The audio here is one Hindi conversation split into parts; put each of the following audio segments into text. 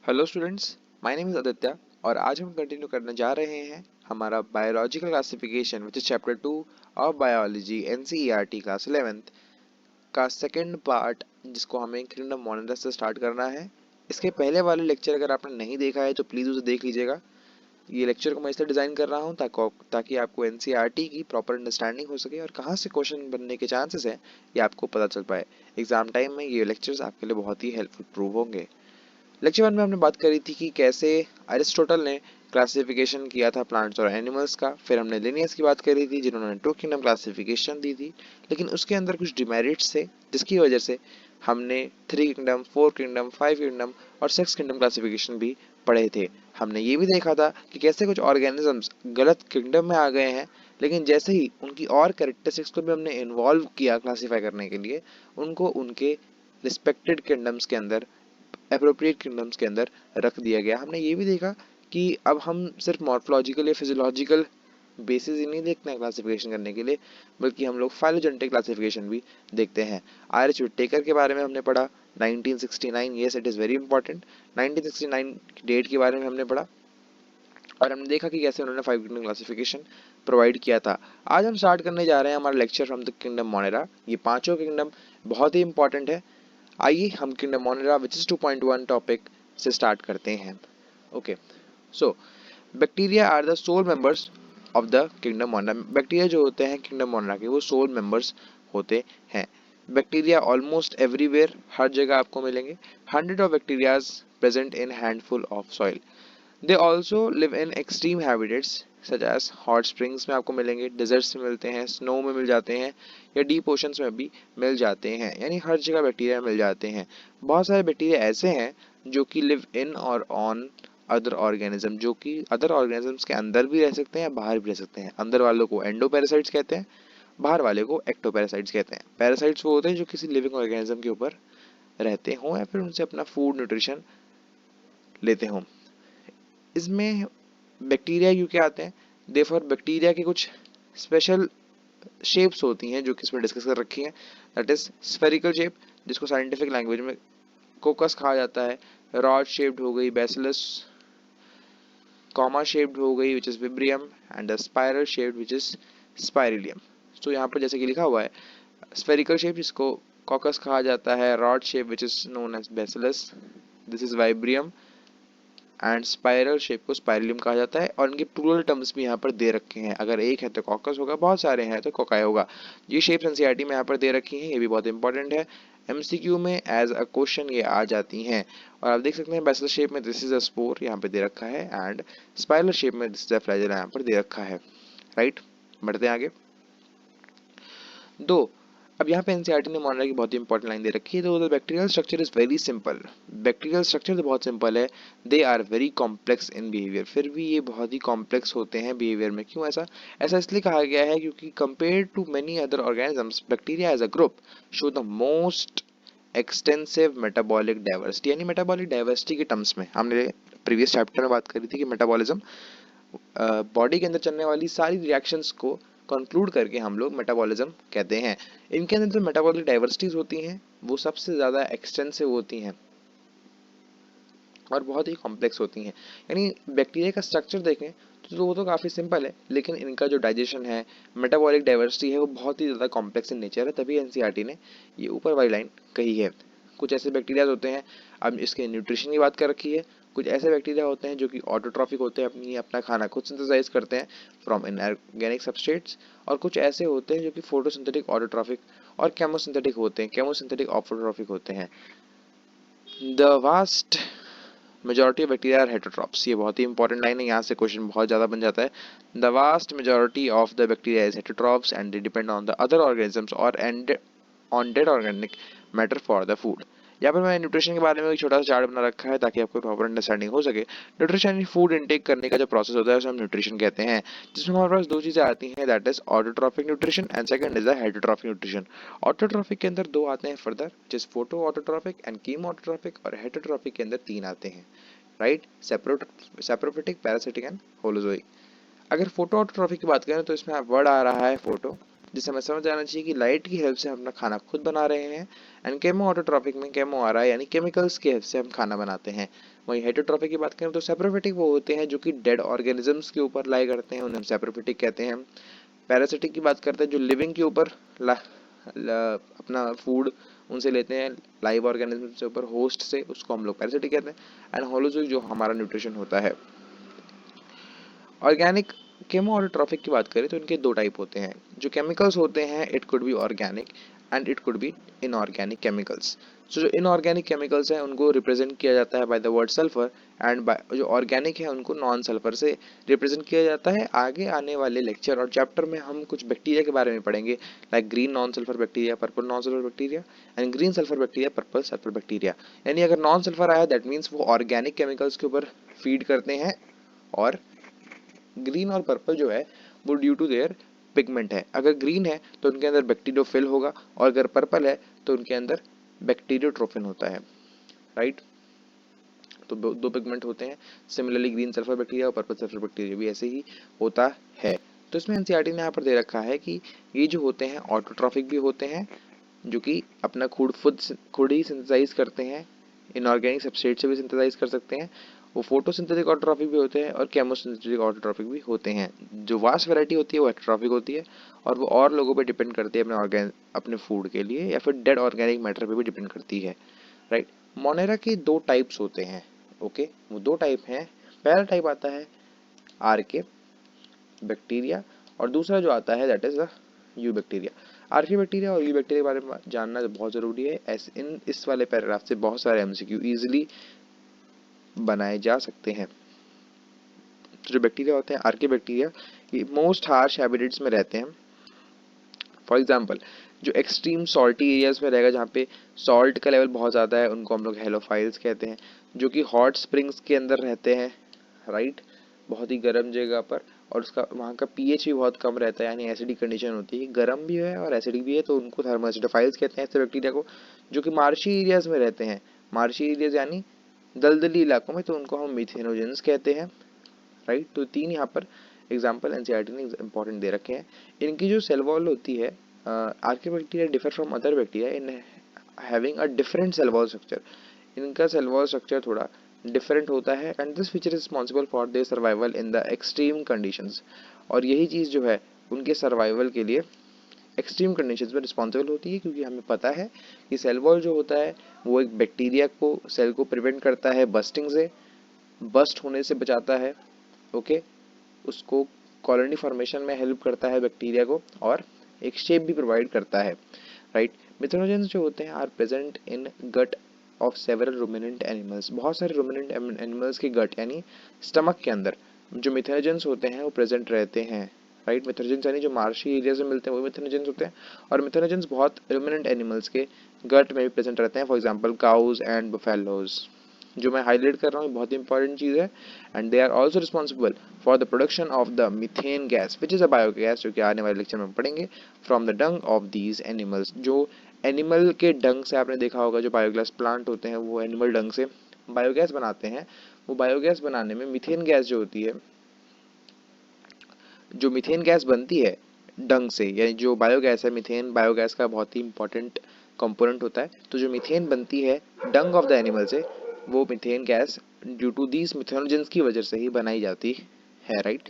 Hello students, my name is Aditya और आज हम कंटिन्यू करने जा रहे हैं हमारा biological classification which is chapter 2 of biology NCERT class 11th का सेकंड पार्ट, जिसको हमें किंगडम मोनालिसा से स्टार्ट करना है। इसके पहले वाले लेक्चर अगर आपने नहीं देखा है तो प्लीज़ उसे देख लीजिएगा। ये लेक्चर को मैं इसलिए डिज़ाइन कर रहा हूँ ताकि आपको एनसीईआरटी की प्रॉपर अंडरस्टैंडिंग हो सके और कहाँ से क्वेश्चन बनने के चांसेस हैं ये आपको पता चल पाए। एग्जाम टाइम में ये लेक्चर्स आपके लिए बहुत ही हेल्पफुल प्रूव होंगे। लेक्चर 1 में हमने बात करी थी कि कैसे अरिस्टोटल ने क्लासिफिकेशन किया था प्लांट्स और एनिमल्स का। फिर हमने लिनियस की बात करी थी जिन्होंने टू किंगडम क्लासिफिकेशन दी थी, लेकिन उसके अंदर कुछ डिमेरिट्स थे जिसकी वजह से हमने 3 किंगडम, 4 किंगडम, 5 किंगडम और 6 किंगडम क्लासिफिकेशन भी पढ़े थे। हमने ये भी देखा था कि कैसे कुछ ऑर्गेनिजम्स गलत किंगडम में आ गए हैं, लेकिन जैसे ही उनकी और कैरेक्टरिस्टिक्स को भी हमने इन्वॉल्व किया क्लासीफाई करने के लिए, उनको उनके रिस्पेक्टेड किंगडम्स के अंदर, अप्रोप्रिएट किंगडम्स के अंदर रख दिया गया। हमने ये भी देखा कि अब हम सिर्फ मॉर्फोलॉजिकल या फिजियोलॉजिकल बेसिस ही नहीं देखते हैं क्लासिफिकेशन करने के लिए, बल्कि हम लोग फाइलोजेनेटिक क्लासिफिकेशन भी देखते हैं। आर.एच. व्हिटेकर के बारे में हमने पढ़ा 1969, yes it is very important. 1969 की डेट के बारे में हमने पढ़ा और हमने देखा कि कैसे उन्होंने 5 किंगडम क्लासिफिकेशन प्रोवाइड किया था। आज हम स्टार्ट करने जा रहे हैं हमारा lecture from the kingdom Monera. ये पांचों किंगडम बहुत ही इंपॉर्टेंट है। आइए हम kingdom Monera which is 2.1 topic से स्टार्ट करते हैं। Okay, so bacteria are the sole members of the kingdom Monera. Bacteria जो होते हैं किंगडम मोनेरा के, वो सोल मेंबर्स होते हैं। बैक्टीरिया ऑलमोस्ट एवरीवेयर, हर जगह आपको मिलेंगे। 100 of bacterias present in handful of soil. They also live in extreme habitats such as hot springs में आपको मिलेंगे, डिजर्ट्स में मिलते हैं, स्नो में मिल जाते हैं या डीप ओशंस में भी मिल जाते हैं, यानी हर जगह बैक्टीरिया मिल जाते हैं। बहुत सारे बैक्टीरिया ऐसे हैं जो कि लिव इन और ऑन अदर ऑर्गेनिज्म, जो कि अदर ऑर्गेनिजम्स के अंदर भी रह सकते हैं, बाहर भी रह सकते हैं। अंदर वालों को एंडोपैरासाइट्स कहते हैं, बाहर वाले को एक्टोपैरासाइट्स कहते हैं। पैरासाइट्स वो होते हैं जो किसी लिविंग ऑर्गेनिज्म के ऊपर रहते हों या फिर उनसे अपना फूड न्यूट्रिशन लेते हों। इसमें बैक्टीरिया क्यों क्या आते हैं, देफॉर बैक्टीरिया की कुछ स्पेशल शेप्स होती हैं जो कि इसमें डिस्कस कर रखी हैं। दैट इज स्फेरिकल शेप, जिसको साइंटिफिक लैंग्वेज में कोकस कहा जाता है। रॉड शेप्ड हो गई बैसिलस, कॉमा शेप्ड हो गई which is vibrium, and the spiral shaped which is spirillum. तो यहाँ पर जैसे कि लिखा हुआ है, स्फेरिकल शेप जिसको कॉकस कहा जाता है, rod shape which is known as bacillus, this is vibrium, and spiral shape को स्पाइरलियम कहा जाता है। और इनके प्लूरल टर्म्स भी यहाँ पर दे रखे हैं, अगर एक है तो कॉकस होगा, बहुत सारे हैं तो कोकाई होगा। ये शेप्स एनसीईआरटी में यहाँ पर दे रखी हैं, ये भी बहुत इंपॉर्टेंट है। एमसीक्यू में एज अ क्वेश्चन ये आ जाती हैं। और आप देख सकते हैं बैसिलस शेप में दिस इज अ स्पोर यहाँ पे दे रखा है, एंड स्पाइरल शेप में दिस इज अ फ्लैजेला यहाँ पर दे रखा है। राइट, बढ़ते हैं आगे। दो, अब यहाँ पे एनसीईआरटी ने मोनेरा की बहुत ही इंपॉर्टेंट लाइन दे रखी है। तो the bacterial structure is very simple. Bacterial structure तो बहुत सिंपल है, they are very complex in behaviour. फिर भी ये बहुत ही कॉम्प्लेक्स होते हैं बिहेवियर में। क्यों ऐसा? ऐसा इसलिए कहा गया है क्योंकि compare to many other organisms, bacteria as a group show the most extensive metabolic diversity. यानी मेटाबॉलिक डाइवर्सिटी के टर्म्स में हमने प्रीवियस चैप्टर में बात करी थी कि मेटाबॉलिज्म बॉडी के अंदर चलने वाली सारी रिएक्शंस को कंक्लूड करके हम लोग मेटाबॉलिज्म कहते हैं। इनके अंदर जो मेटाबॉलिक डाइवर्सिटीज होती हैं वो सबसे ज़्यादा एक्सटेंसिव होती हैं और बहुत ही कॉम्प्लेक्स होती हैं। यानी बैक्टीरिया का स्ट्रक्चर देखें तो वो तो काफ़ी सिंपल है, लेकिन इनका जो डाइजेशन है, मेटाबॉलिक डाइवर्सिटी है, वो बहुत ही ज़्यादा कॉम्प्लेक्स इन नेचर है। तभी एनसीईआरटी ने ये ऊपर वाली लाइन कही है। कुछ ऐसे बैक्टीरिया होते हैं, अब इसके न्यूट्रिशन की बात कर रखी है। कुछ ऐसे बैक्टीरिया होते हैं जो कि ऑटोट्रॉफिक होते हैं, अपना खाना खुद सिंथेसाइज करते हैं फ्रॉम इनऑर्गेनिक सबस्ट्रेट्स। और कुछ ऐसे होते हैं जो कि फोटोसिंथेटिक ऑटोट्रॉफिक और केमोसिंथेटिक होते हैं, केमोसिंथेटिक ऑटोट्रॉफिक होते हैं। The vast majority of bacteria are heterotrophs. ये बहुत ही इंपॉर्टेंट लाइन है, यहाँ से क्वेश्चन बहुत ज़्यादा बन जाता है। The vast majority of the bacteria is heterotrophs and they depend on the other organisms और and on dead organic matter for the food. यहाँ पर मैंने न्यूट्रिशन के बारे में एक छोटा सा चार्ट बना रखा है ताकि आपको प्रॉपर अंडरस्टैंडिंग हो सके। न्यूट्रिशन यानी फूड इनटेक करने का जो प्रोसेस होता है उसे हम न्यूट्रिशन कहते हैं, जिसमें हमारे पास दो चीज़ें आती हैं, that is autotrophic nutrition and second is the heterotrophic nutrition. Autotrophic के अंदर दो आते हैं फर्दर, जिस photo autotrophic and chemo autotrophic, और हेटरोट्रॉफिक के अंदर तीन आते हैं, right, saprophytic, parasitic and holozoic. अगर फोटो ऑटोट्रॉफिक की बात करें तो इसमें वर्ड आ रहा है फोटो, जिसे हमें समझ आना चाहिए कि लाइट की हेल्प से हम अपना खाना खुद बना रहे हैं। एंड केमो ऑटोट्रॉफिक में केमो आ रहा है यानी केमिकल्स की हेल्प से हम खाना बनाते हैं। वहीं हेटरोट्रॉफिक की बात करें तो सेप्रोफिटिक वो होते हैं जो कि डेड ऑर्गेनिजम्स के ऊपर लाई करते हैं, उन्हें हम सेप्रोफिटिक कहते हैं। पैरासिटिक की बात करते हैं जो लिविंग के ऊपर अपना फूड उनसे लेते हैं, लाइव ऑर्गेनिज्म से ऊपर होस्ट से, उसको हम लोग पैरासिटिक कहते हैं। एंड होलोजोइक जो हमारा न्यूट्रिशन होता है। ऑर्गेनिक केमो ऑटोट्रॉफिक की बात करें तो इनके दो टाइप होते हैं। जो केमिकल्स होते हैं it could be organic and it could be inorganic chemicals. So जो इनऑर्गेनिक केमिकल्स हैं उनको रिप्रेजेंट किया जाता है by the word sulphur, and जो ऑर्गेनिक है उनको नॉन सल्फर से रिप्रेजेंट किया जाता है। आगे आने वाले लेक्चर और चैप्टर में हम कुछ बैक्टीरिया के बारे में पढ़ेंगे, like green non sulphur bacteria, purple non sulphur bacteria and green sulphur bacteria, purple sulphur bacteria. यानी अगर नॉन सल्फर आया दैट मीन्स वो ऑर्गेनिक केमिकल्स के ऊपर फीड करते हैं, और ग्रीन और पर्पल जो है वो ड्यू टू देयर पिगमेंट है। अगर ग्रीन है तो उनके अंदर बैक्टीरियोफिल होगा, और अगर पर्पल है तो उनके अंदर बैक्टीरियोट्रोफिन होता है, राइट। तो दो पिगमेंट होते हैं। सिमिलरली ग्रीन सल्फर बैक्टीरिया और पर्पल सल्फर बैक्टीरिया भी ऐसे ही होता है। तो इसमें एनसीईआरटी ने यहाँ पर दे रखा है कि ये जो होते हैं ऑटोट्रॉफिक भी होते हैं, जो कि अपना खुद ही सिंथेसाइज करते हैं, इनऑर्गेनिक सबस्ट्रेट से भी सिंथेसाइज कर सकते हैं। वो फोटोसिंथेटिक ऑटोट्रॉफिक भी होते हैं और केमोसिंथेटिक ऑटोट्रॉफिक भी होते हैं। जो वास्ट वैरायटी होती है वो हेटरोट्रॉफिक होती है, और वो और लोगों पे डिपेंड करती है अपने फूड के लिए, या फिर डेड ऑर्गेनिक मैटर पे भी डिपेंड करती है, राइट। मोनेरा के दो टाइप्स होते हैं, ओके। वो दो टाइप हैं। पहला टाइप आता है आर्के बैक्टीरिया, और दूसरा जो आता है that is the eubacteria. Archaebacteria और यू बैक्टीरिया के बारे में जानना बहुत जरूरी है। इस वाले पैराग्राफ से बहुत सारे एमसीक्यू इजीली बनाए जा सकते हैं। तो जो बैक्टीरिया होते हैं आर्के बैक्टीरिया, ये मोस्ट हार्श हैबिटेट्स में रहते हैं। फॉर एग्जाम्पल जो एक्सट्रीम सॉल्टी एरियाज में रहेगा, जहाँ पे सॉल्ट का लेवल बहुत ज़्यादा है, उनको हम लोग हेलोफाइल्स कहते हैं। जो कि हॉट स्प्रिंग्स के अंदर रहते हैं, राइट, बहुत ही गर्म जगह पर, और उसका वहाँ का पीएच भी बहुत कम रहता है, यानी एसिडिक कंडीशन होती है, गर्म भी है और एसिडिक भी है, तो उनको थर्मोएसिडोफाइल्स कहते हैं ऐसे बैक्टीरिया को। जो कि मार्शी एरियाज में रहते हैं, मार्शी एरियाज यानी दलदली इलाकों में, तो उनको हम मिथेनोजेंस कहते हैं, राइट। तो तीन यहाँ पर एग्जाम्पल एनसीईआरटी ने इंपॉर्टेंट दे रखे हैं। इनकी जो सेल वॉल होती है, archaebacteria differ from other bacteria in having a different cell wall structure. इनका सेल वॉल स्ट्रक्चर थोड़ा डिफरेंट होता है, and this feature is responsible for their survival in the extreme conditions. और यही चीज़ जो है उनके सर्वाइवल के लिए एक्सट्रीम कंडीशंस में रिस्पॉन्सिबल होती है, क्योंकि हमें पता है कि सेल वॉल जो होता है वो एक बैक्टीरिया को, सेल को प्रिवेंट करता है बस्टिंग से, बस्ट होने से बचाता है, ओके। उसको कॉलोनी फॉर्मेशन में हेल्प करता है बैक्टीरिया को, और एक शेप भी प्रोवाइड करता है, राइट। मिथेनोजेंस जो होते हैं are present in gut of several ruminant animals. बहुत सारे रुमिनेंट एनिमल्स के गट यानी स्टमक के अंदर जो मिथेनोजेंस होते हैं वो प्रेजेंट रहते हैं, राइट। मिथेनोजेंस यानी जो मार्शी एरिया से मिलते हैं वो मिथेनोजेंस होते हैं, और मिथेनोजेंस बहुत रुमिनेंट एनिमल्स के गट में भी प्रेजेंट रहते हैं, for example cause and buffaloes. जो मैं हाईलाइट कर रहा हूँ बहुत इंपॉर्टेंट चीज़ है। And they are also responsible for the production of the methane gas which is a biogas, जो कि आने वाले लेक्चर में पढ़ेंगे, from the dung of these animals. जो एनिमल के डंग से आपने देखा होगा, जो बायोगैस प्लांट होते हैं वो एनिमल डंग से बायोगैस बनाते हैं। वो बायोगैस बनाने में मीथेन गैस जो होती है, जो मीथेन गैस बनती है डंग से, यानी जो बायोगैस है, मीथेन बायोगैस का बहुत ही इंपॉर्टेंट कंपोनेंट होता है। तो जो मीथेन बनती है डंग ऑफ द एनिमल से, वो methane gas due to these methanogens की वजह से ही बनाई जाती है, राइट।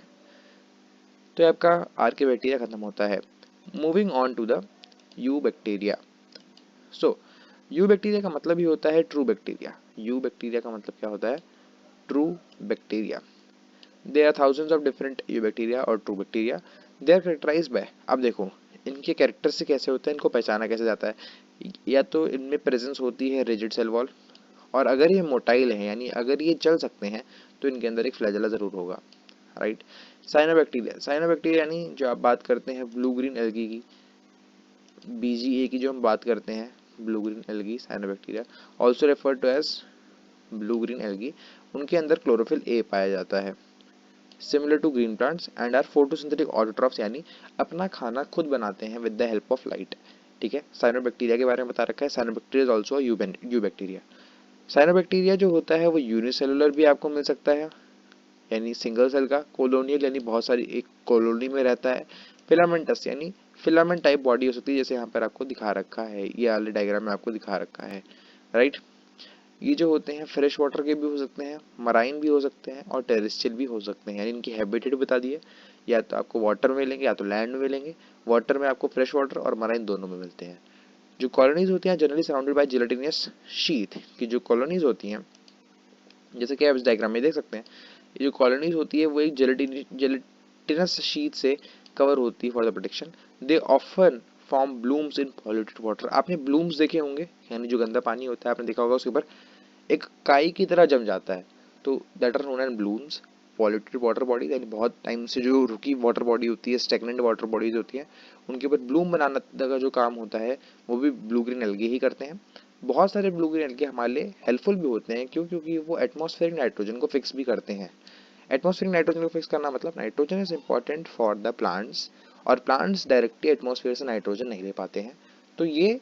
तो ये आपका आर्के बैक्टीरिया खत्म होता है। Moving on to the eubacteria. So eubacteria का मतलब ही होता है ट्रू बैक्टीरिया। यू बैक्टीरिया का मतलब क्या होता है? True bacteria. There are thousands of different eubacteria और true bacteria. They are characterised by, अब देखो इनके कैरेक्टर से कैसे होता है, इनको पहचाना कैसे जाता है। या तो इनमें प्रेजेंस होती है रिजिड सेल वॉल, और अगर ये मोटाइल है यानी अगर ये चल सकते हैं तो इनके अंदर एक फ्लैजेला जरूर होगा, राइट। साइनोबैक्टीरिया, साइनोबैक्टीरिया यानी जो आप बात करते हैं ब्लू ग्रीन एल्गी की, बीजीए की जो हम बात करते हैं, blue green algae cyanobacteria, also referred to as blue green algae. उनके अंदर क्लोरोफिल ए पाया जाता है, similar to green plants, and are photosynthetic autotrophs, यानी अपना खाना खुद बनाते हैं with the help of light, ठीक है। साइनोबैक्टीरिया के बारे में बता रखा है। Cyanobacteria is also eubacteria. Cyanobacteria जो होता है वो यूनिसेलुलर भी आपको मिल सकता है, यानी सिंगल सेल का, कोलोनियल यानी बहुत सारी एक कॉलोनी में रहता है, फिलामेंटस यानी फिलामेंट टाइप बॉडी हो सकती है, जैसे यहाँ पर आपको दिखा रखा है, ये वाले डायग्राम में आपको दिखा रखा है, राइट। ये जो होते हैं फ्रेश वाटर के भी हो सकते हैं, मराइन भी हो सकते हैं और टेरेस्ट्रियल भी हो सकते हैं, यानी इनकी हैबिटेट बता दिए, या तो आपको वाटर में मिलेंगे या तो लैंड में मिलेंगे। वाटर में आपको फ्रेश वाटर और मराइन दोनों में मिलते हैं। जो कॉलोनीज होती हैं generally surrounded by gelatinous sheath, की जो कॉलोनीज होती हैं, जैसे कि आप इस डायग्राम में देख सकते हैं, ये जो कॉलोनीज होती है वो एक जेलेटिनस शीट से कवर होती है for the protection. They often form blooms in polluted water. आपने ब्लूम्स देखे होंगे, यानी जो गंदा पानी होता है आपने देखा होगा उसके ऊपर एक काई की तरह जम जाता है, तो that are known as blooms. Polluted water body यानी बहुत टाइम से जो रुकी वाटर बॉडी होती है, स्टेगनेंट वाटर बॉडीज होती है, उनके ऊपर ब्लूम बनाने का जो काम होता है वो भी ब्लू ग्रीन एल्गे ही करते हैं। बहुत सारे ब्लू ग्रीन एल्गे हमारे लिए हेल्पफुल भी होते हैं, क्यों? क्योंकि वो एटमॉस्फेरिक नाइट्रोजन को फिक्स भी करते हैं। एटमॉस्फेरिक नाइट्रोजन को फिक्स करना मतलब nitrogen is important for the plants, और प्लांट्स डायरेक्टली एटमॉस्फेयर से नाइट्रोजन नहीं ले पाते हैं, तो ये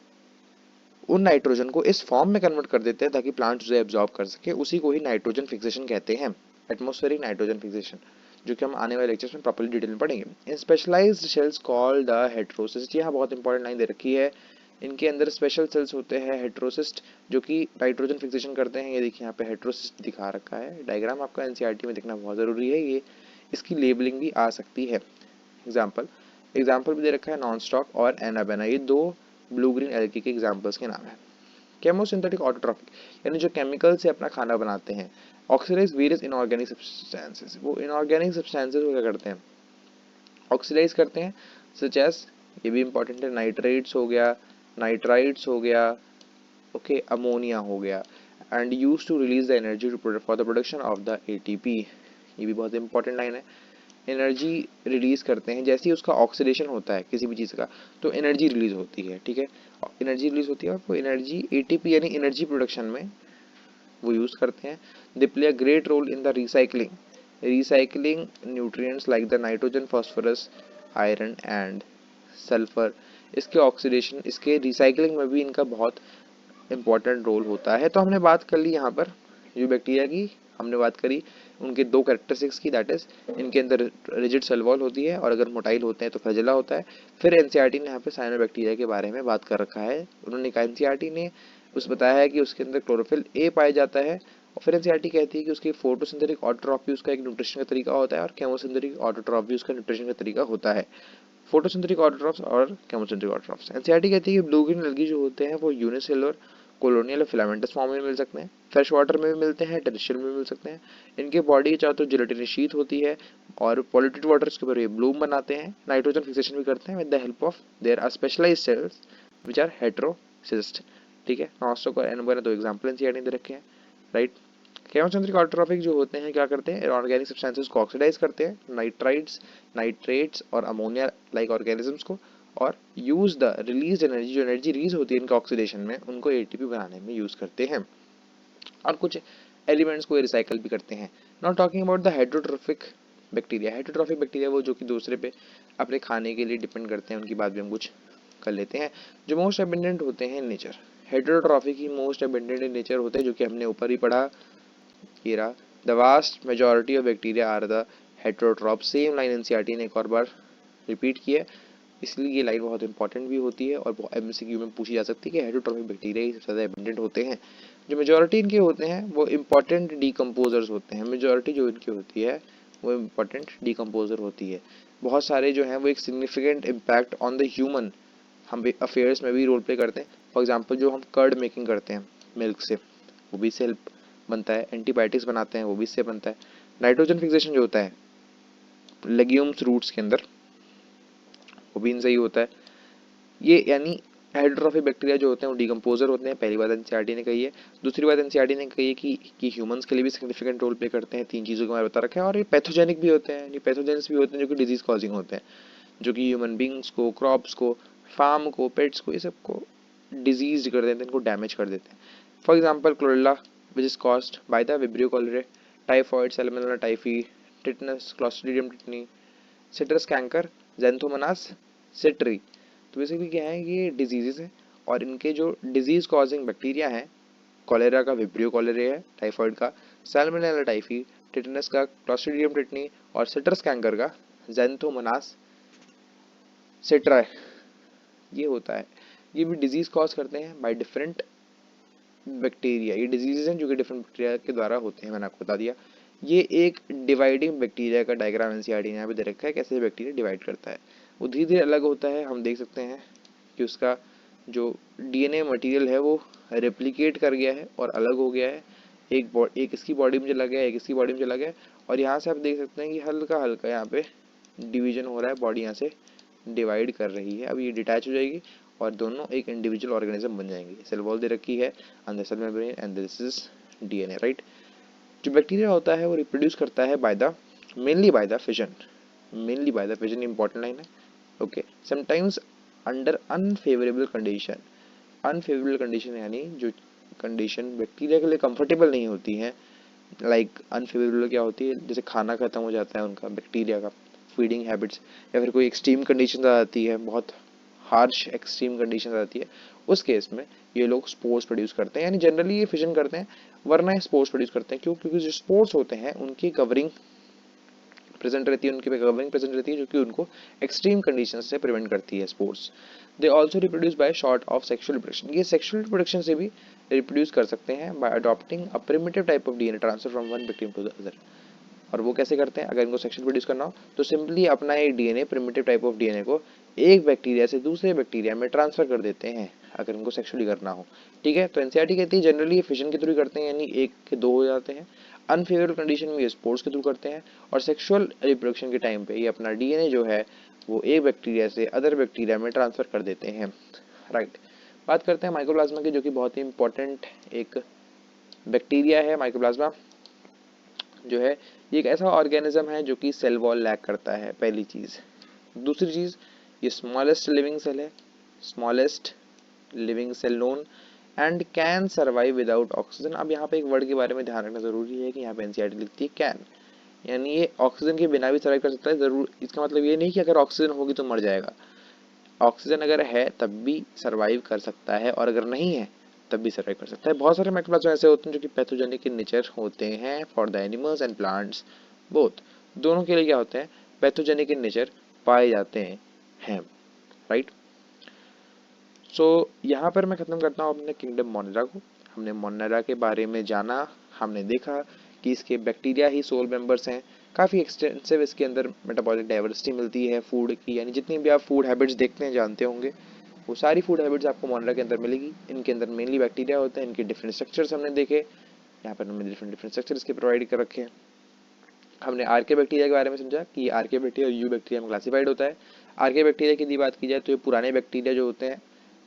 उन नाइट्रोजन को इस फॉर्म में कन्वर्ट कर देते हैं ताकि प्लांट उसे एब्जॉर्ब कर सके। उसी को ही नाइट्रोजन फिक्सेशन कहते हैं, एटमॉस्फेरिक नाइट्रोजन फिक्सेशन, जो कि हम आने वाले लेक्चर्स में प्रॉपर्ली डिटेल में पढ़ेंगे। In specialised cells called the heterocyst, यहाँ बहुत इंपॉर्टेंट लाइन दे रखी है, इनके अंदर स्पेशल सेल्स होते हैं हेटेरोसिस्ट, जो कि नाइट्रोजन फिक्सेशन करते हैं। ये देखिए यहाँ पे हेटेरोसिस्ट दिखा रखा है, डायग्राम आपका एनसीईआरटी में देखना बहुत जरूरी है, ये इसकी लेबलिंग भी आ सकती है। एग्जाम्पल भी दे रखा है, नॉन स्टॉक और एनाबेना, ये दो ब्लू ग्रीन एल्गी के एग्जाम्पल्स के नाम है। केमोसिंथेटिक ऑटोट्रॉफिक, यानी जो केमिकल से अपना खाना बनाते हैं। ऑक्सीडाइज वेरियस इनऑर्गेनिक सब्सटेंसेस, वो इनऑर्गेनिक सब्सटेंसेस को क्या करते हैं, ऑक्सीडाइज करते हैं, सच एज, ये भी इंपॉर्टेंट है, नाइट्रेट्स हो गया, नाइट्राइट्स हो गया, ओके, अमोनिया हो गया, and use to release the energy for the production of the ATP. ये भी बहुत इंपॉर्टेंट लाइन है, एनर्जी रिलीज करते हैं, जैसे ही उसका ऑक्सीडेशन होता है किसी भी चीज़ का तो एनर्जी रिलीज होती है, ठीक है, एनर्जी रिलीज होती है, और वो एनर्जी एटीपी यानी एनर्जी प्रोडक्शन में वो यूज़ करते हैं। They play a great role in the recycling nutrients like the nitrogen, phosphorus, iron and sulphur. इसके ऑक्सीडेशन, इसके रिसाइकलिंग में भी इनका बहुत इंपॉर्टेंट रोल होता है। तो हमने बात कर ली यहाँ पर जो बैक्टीरिया की, हमने बात करी उनके दो कैरेक्टरिस्टिक्स की, दैट इज इनके अंदर रिजिड सेल वॉल होती है और अगर मोटाइल होते हैं तो फ्लैजेला होता है। फिर एनसीईआरटी ने यहाँ पे साइनोबैक्टीरिया के बारे में बात कर रखा है। उन्होंने कहा, एनसीईआरटी ने उस बताया है कि उसके अंदर क्लोरोफिल ए पाया जाता है, और फिर एनसीईआरटी कहती है कि उसकी फोटोसिंथेटिक ऑटोट्रॉफी उसका एक न्यूट्रिशन का तरीका होता है और केमोसिंथेटिक ऑटोट्रॉफी उसका न्यूट्रिशन का तरीका होता है। फोटोसिंथेटिक ऑटोट्रॉफ्स और केमोसिंथेटिक ऑटोट्रॉफ्स, एनसीईआरटी कहती है कि ब्लू ग्रीन एल्गी जो होते हैं वो यूनिसेलुलर, कॉलोनियल और फिलामेंटस फॉर्म में मिल सकते हैं, फ्रेश वाटर में भी मिलते हैं, टेरेस्ट्रियल में भी मिल सकते हैं। इनके बॉडी के चारों तरफ जिलेटिनस शीथ होती है और पॉल्यूटेड वाटर के ऊपर ये ब्लूम बनाते हैं, नाइट्रोजन फिक्सेशन भी करते हैं with the help of there are specialised cells which are heterocyst, ठीक है। नॉस्टॉक और एनाबेना दो एग्जांपल एनसीईआरटी ने दे रखे हैं, राइट। केमोसिंथेटिक ऑटोट्रॉफिक जो होते हैं क्या करते हैं, ऑर्गेनिक सब्सटेंसेस को ऑक्सीडाइज करते हैं, नाइट्राइट्स, नाइट्रेट्स और अमोनिया लाइक ऑर्गेनिजम्स को, और यूज द रिलीज एनर्जी, जो एनर्जी रिलीज होती है इनका ऑक्सीडेशन में, उनको एटीपी बनाने में यूज करते हैं, और कुछ एलिमेंट्स को रिसाइकल भी करते हैं। Not talking about the heterotrophic bacteria, heterotrophic bacteria वो जो कि दूसरे पे अपने खाने के लिए डिपेंड करते हैं, उनकी बात भी हम कुछ कर लेते हैं। जो मोस्ट एबंडेंट होते हैं nature, heterotrophic he most abundant in nature होते हैं, जो कि हमने ऊपर ही पढ़ा, ये रहा, the vast majority of bacteria are the heterotroph. Same line NCERT ने एक और बार रिपीट की है, इसलिए ये लाइन बहुत इंपॉर्टेंट भी होती है और एमसीक्यू में पूछी जा सकती है कि हेटेरोट्रॉफिक बैक्टीरिया ही सबसे ज़्यादा एबंडेंट होते हैं। जो मेजॉरिटी इनके होते हैं वो इंपॉर्टेंट डीकम्पोजर्स होते हैं, मेजॉरिटी जो इनकी होती है वो इंपॉर्टेंट डीकम्पोजर होती है। बहुत सारे जो हैं वो एक significant impact on the human हम अफेयर्स में भी रोल प्ले करते हैं। फॉर एग्जाम्पल जो हम कर्ड मेकिंग करते हैं मिल्क से, वो भी इससे हेल्प बनता है, एंटीबायोटिक्स बनाते हैं वो भी इससे बनता है। नाइट्रोजन फिक्सेशन जो होता है लेग्यूम्स रूट्स के अंदर, वो भी इनसे ही होता है। ये यानी हेटेरोट्रॉफिक बैक्टीरिया जो होते हैं वो डिकम्पोजर होते हैं, पहली बात एनसीईआरटी ने कही है। दूसरी बात एनसीईआरटी ने कही है कि ह्यूमंस के लिए भी सिग्निफिकेंट रोल प्ले करते हैं, तीन चीज़ों के बारे में बता रखा है, और ये पैथोजेनिक भी होते हैं, ये पैथोजेंस भी होते हैं जो कि डिजीज कॉजिंग होते हैं, जो कि ह्यूमन बींग्स को, क्रॉप्स को, फार्म को, पेट्स को, ये सबको डिजीज कर देते हैं, इनको डैमेज कर देते हैं। For example cholera which is caused by the vibrio cholerae, typhoid, salmonella typhi, tetanus, clostridium tetani, citrus canker, xanthomonas citri. तो बेसिकली क्या है, ये डिजीजेस हैं और इनके जो डिजीज कॉजिंग बैक्टीरिया हैं, कॉलेरा का विब्रियो कॉलेरे है, टाइफॉइड का सैल्मोनेला टाइफी, टिटनस का क्लॉस्ट्रीडियम टिटनी और सिट्रस कैंकर का ज़ैंथोमोनास सिट्रा ये होता है, ये भी डिजीज कॉज करते हैं बाय डिफरेंट बैक्टीरिया। ये डिजीजेज हैं जो कि डिफरेंट बैक्टीरिया के द्वारा होते हैं, मैंने आपको बता दिया। ये एक डिवाइडिंग बैक्टीरिया का डायग्राम एनसीईआरटी ने यहाँ पे दे रखा है, कैसे बैक्टीरिया डिवाइड करता है। वो धीरे धीरे अलग होता है, हम देख सकते हैं कि उसका जो डीएनए मटेरियल है वो रेप्लिकेट कर गया है और अलग हो गया है। एक इसकी बॉडी में चला गया, एक इसकी बॉडी में चला गया, और यहाँ से आप देख सकते हैं कि हल्का हल्का यहाँ पे डिवीजन हो रहा है, बॉडी यहाँ से डिवाइड कर रही है। अब ये डिटैच हो जाएगी और दोनों एक इंडिविजुअल ऑर्गेनिज्म बन जाएंगे। सेल वॉल दे रखी है, अंदर cell membrane and this is DNA, right. जो बैक्टीरिया होता है वो रिप्रोड्यूस करता है mainly by the fission, important line है। Okay, sometimes under unfavourable condition यानी जो कंडीशन बैक्टीरिया के लिए कंफर्टेबल नहीं होती है। लाइक अनफेवरेबल क्या होती है, जैसे खाना खत्म हो जाता है उनका, बैक्टीरिया का फीडिंग हैबिट्स, या फिर कोई एक्सट्रीम कंडीशन आ जाती है, बहुत हार्श एक्सट्रीम कंडीशन आती है, उस केस में ये लोग स्पोर्स प्रोड्यूस करते हैं। यानी जनरली ये फिजन करते हैं, वरना ये स्पोर्स प्रोड्यूस करते हैं। क्यों? क्योंकि जो स्पोर्स होते हैं उनकी कवरिंग प्रेजेंट रहती है, उनके पे कवरिंग प्रेजेंट रहती है, जो कि उनको एक्सट्रीम कंडीशन से प्रिवेंट करती है spores. They also reproduce by short of sexual reproduction. ये सेक्शुअल रिप्रोडक्शन से भी रिप्रोड्यूस कर सकते हैं by adopting a primitive type of DNA transfer from one victim to the other. और वो कैसे करते हैं? अगर इनको सेक्शुअल प्रोड्यूस करना हो तो सिंपली अपना एक DNA, primitive type of DNA को एक बैक्टीरिया से दूसरे बैक्टीरिया में ट्रांसफर कर देते हैं, अगर इनको सेक्सुअली करना हो। ठीक है, तो एनसीईआरटी कहती है जनरली फिजन के थ्रू करते हैं, यानी एक के दो हो जाते हैं। अनफेवरेबल कंडीशन में ये स्पोर्स के थ्रू करते हैं, और सेक्सुअल रिप्रोडक्शन के टाइम पे ये अपना डीएनए जो है वो एक बैक्टीरिया से अदर बैक्टीरिया में ट्रांसफर कर देते हैं, राइट। बात करते हैं माइकोप्लाज्मा की, जो कि बहुत ही इंपॉर्टेंट एक बैक्टीरिया है। माइकोप्लाज्मा जो है ये एक ऐसा ऑर्गेनिज्म है जो कि सेल वॉल लैक करता है, पहली चीज। दूसरी चीज, ये smallest living cell known and can survive without oxygen. अब यहाँ पे एक वर्ड के बारे में ध्यान रखना जरूरी है कि यहाँ पे एनसीईआरटी लिखती है कैन, यानी ये ऑक्सीजन के बिना भी सर्वाइव कर सकता है। जरूर इसका मतलब ये नहीं कि अगर ऑक्सीजन होगी तो मर जाएगा। ऑक्सीजन अगर है तब भी सर्वाइव कर सकता है, और अगर नहीं है तब भी सर्वाइव कर सकता है। बहुत सारे माइक्रोप्लाज्मा ऐसे होते हैं जो कि पैथोजेनिक इन नेचर होते हैं for the animals and plants both. दोनों के लिए क्या होते हैं? पैथोजेनिक इन नेचर पाए जाते हैं, राइट। सो यहाँ पर मैं खत्म करता हूँ अपने किंगडम मोनेरा को। हमने मोनेरा के बारे में जाना, हमने देखा कि इसके बैक्टीरिया ही सोल मेंबर्स हैं। काफ़ी एक्सटेंसिव इसके अंदर मेटाबॉलिक डाइवर्सिटी मिलती है फूड की, यानी जितनी भी आप फूड हैबिट्स देखते हैं, जानते होंगे, वो सारी फूड हैबिट्स आपको मोनेरा के अंदर मिलेगी। इनके अंदर मेनली बैक्टीरिया होते हैं, इनके डिफरेंट स्ट्रक्चर्स हमने देखे, यहाँ पर हमने डिफरेंट स्ट्रक्चर इसके प्रोवाइड कर रखे हैं। हमने आर्के बैक्टीरिया के बारे में समझा कि आर्के बैक्टीरिया और यू बैक्टीरिया में क्लासिफाइड होता है। आर्के बैक्टीरिया की यदि बात की जाए तो ये पुराने बैक्टीरिया जो होते हैं,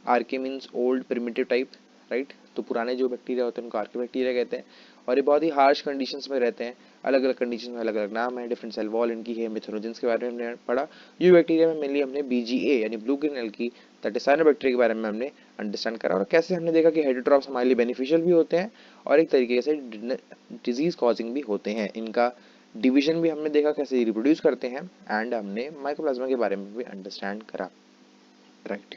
archae means old primitive type, right. तो पुराने जो बैक्टीरिया होते हैं उनको आर्के बैक्टीरिया कहते हैं, और ये बहुत ही हार्श कंडीशंस में रहते हैं। अलग अलग कंडीशन में अलग अलग नाम है, डिफरेंट सेल वॉल इनकी है। मिथेनोजेंस के बारे में हमने पढ़ा। यू बैक्टीरिया में मेनली हमने बीजीए यानी blue green algae, that is cyanobacteria के बारे में हमने अंडरस्टैंड करा, और कैसे हमने देखा कि हेटेरोट्रॉप्स हमारे लिए बेनिफिशियल भी होते हैं और एक तरीके से डिजीज कॉजिंग भी होते हैं। इनका डिवीजन भी हमने देखा कैसे रिप्रोड्यूस करते हैं, एंड हमने माइकोप्लाज्मा के बारे में भी अंडरस्टैंड करा, राइट।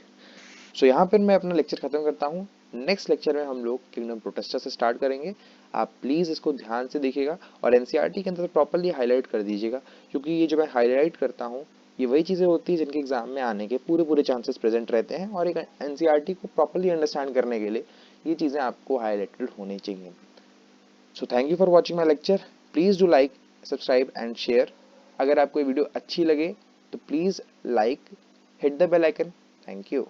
सो यहाँ पर मैं अपना लेक्चर खत्म करता हूँ। नेक्स्ट लेक्चर में हम लोग किंगडम प्रोटेस्टा से स्टार्ट करेंगे। आप प्लीज़ इसको ध्यान से देखिएगा और एनसीईआरटी के अंदर प्रॉपर्ली हाईलाइट कर दीजिएगा, क्योंकि ये जो मैं हाईलाइट करता हूँ ये वही चीज़ें होती है जिनके एग्जाम में आने के पूरे चांसेस प्रेजेंट रहते हैं, और एक एनसीईआरटी को प्रॉपर्ली अंडरस्टैंड करने के लिए ये चीज़ें आपको हाईलाइटेड होनी चाहिए। So thank you for watching my lecture. Please do like, subscribe and share. अगर आपको ये वीडियो अच्छी लगे तो please like, hit the bell icon. Thank you.